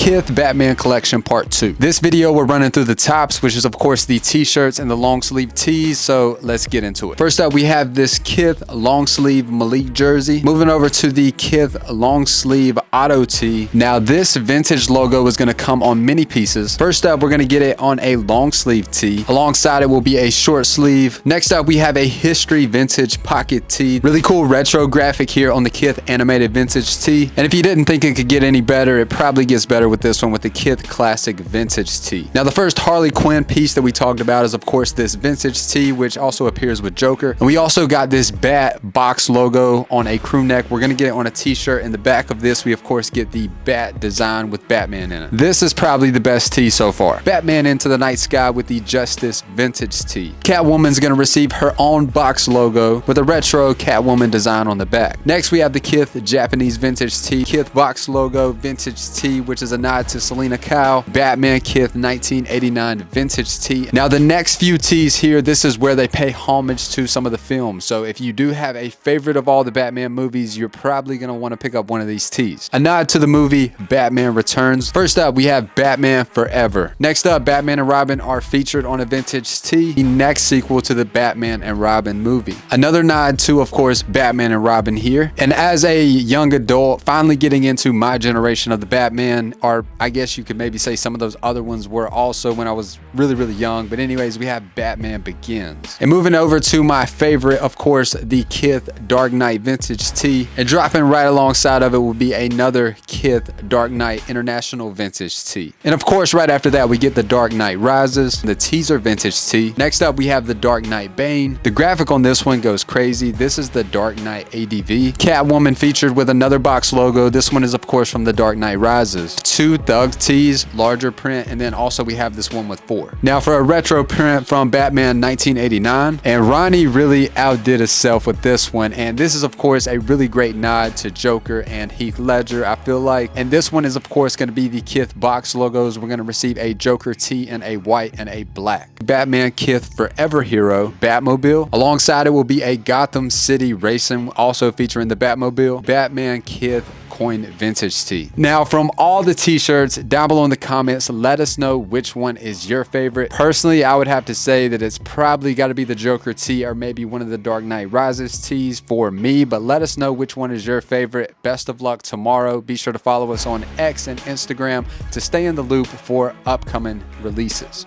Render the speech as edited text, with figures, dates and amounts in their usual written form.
Kith Batman Collection Part 2. This video we're running through the tops, which is of course the t-shirts and the long sleeve tees, so let's get into it. First up, we have this Kith long sleeve Malik jersey. Moving over to the Kith long sleeve auto tee. Now this vintage logo is going to come on many pieces. First up, we're going to get it on a long sleeve tee. Alongside it will be a short sleeve. Next up, we have a history vintage pocket tee. Really cool retro graphic here on the Kith animated vintage tee. And if you didn't think it could get any better, it probably gets better with this one with the Kith classic vintage tee. Now the first Harley Quinn piece that we talked about is of course this vintage tee, which also appears with Joker. And we also got this Bat box logo on a crew neck. We're going to get it on a t-shirt. In the back of this, we of course get the Bat design with Batman in it. This is probably the best tee so far. Batman into the night sky with the Justice vintage tee. Catwoman's going to receive her own box logo with a retro Catwoman design on the back. Next, we have the Kith Japanese vintage tee. Kith box logo vintage tee, which is a nod to Selena Kyle. Batman Kith 1989 vintage tee. Now the next few tees here, this is where they pay homage to some of the films. So if you do have a favorite of all the Batman movies, you're probably going to want to pick up one of these tees. A nod to the movie Batman Returns. First up, we have Batman Forever. Next up, Batman and Robin are featured on a vintage tee, the next sequel to the Batman and Robin movie. Another nod to, of course, Batman and Robin here. And as a young adult, finally getting into my generation of the Batman, or I guess you could maybe say some of those other ones were also when I was really young. But anyways, we have Batman Begins. And moving over to my favorite, of course, the Kith Dark Knight vintage tee. And dropping right alongside of it will be another Kith Dark Knight International vintage tee. And of course, right after that, we get the Dark Knight Rises, the teaser vintage tee. Next up, we have the Dark Knight Bane. The graphic on this one goes crazy. This is the Dark Knight ADV. Catwoman featured with another box logo. This one is of course from the Dark Knight Rises. 2 Thug tees, larger print, and then also we have this one with 4. Now for a retro print from Batman 1989, and Ronnie really outdid himself with this one, and this is of course a really great nod to Joker and Heath Ledger, I feel like. And this one is of course going to be the Kith box logos. We're going to receive a Joker tee in a white and a black. Batman Kith Forever Hero Batmobile. Alongside it will be a Gotham City Racing, also featuring the Batmobile. Batman Kith Coin vintage tee. Now from all the t-shirts, down below in the comments, let us know which one is your favorite. Personally, I would have to say that it's probably got to be the Joker tee or maybe one of the Dark Knight Rises tees for me, but let us know which one is your favorite. Best of luck tomorrow. Be sure to follow us on X and Instagram to stay in the loop for upcoming releases.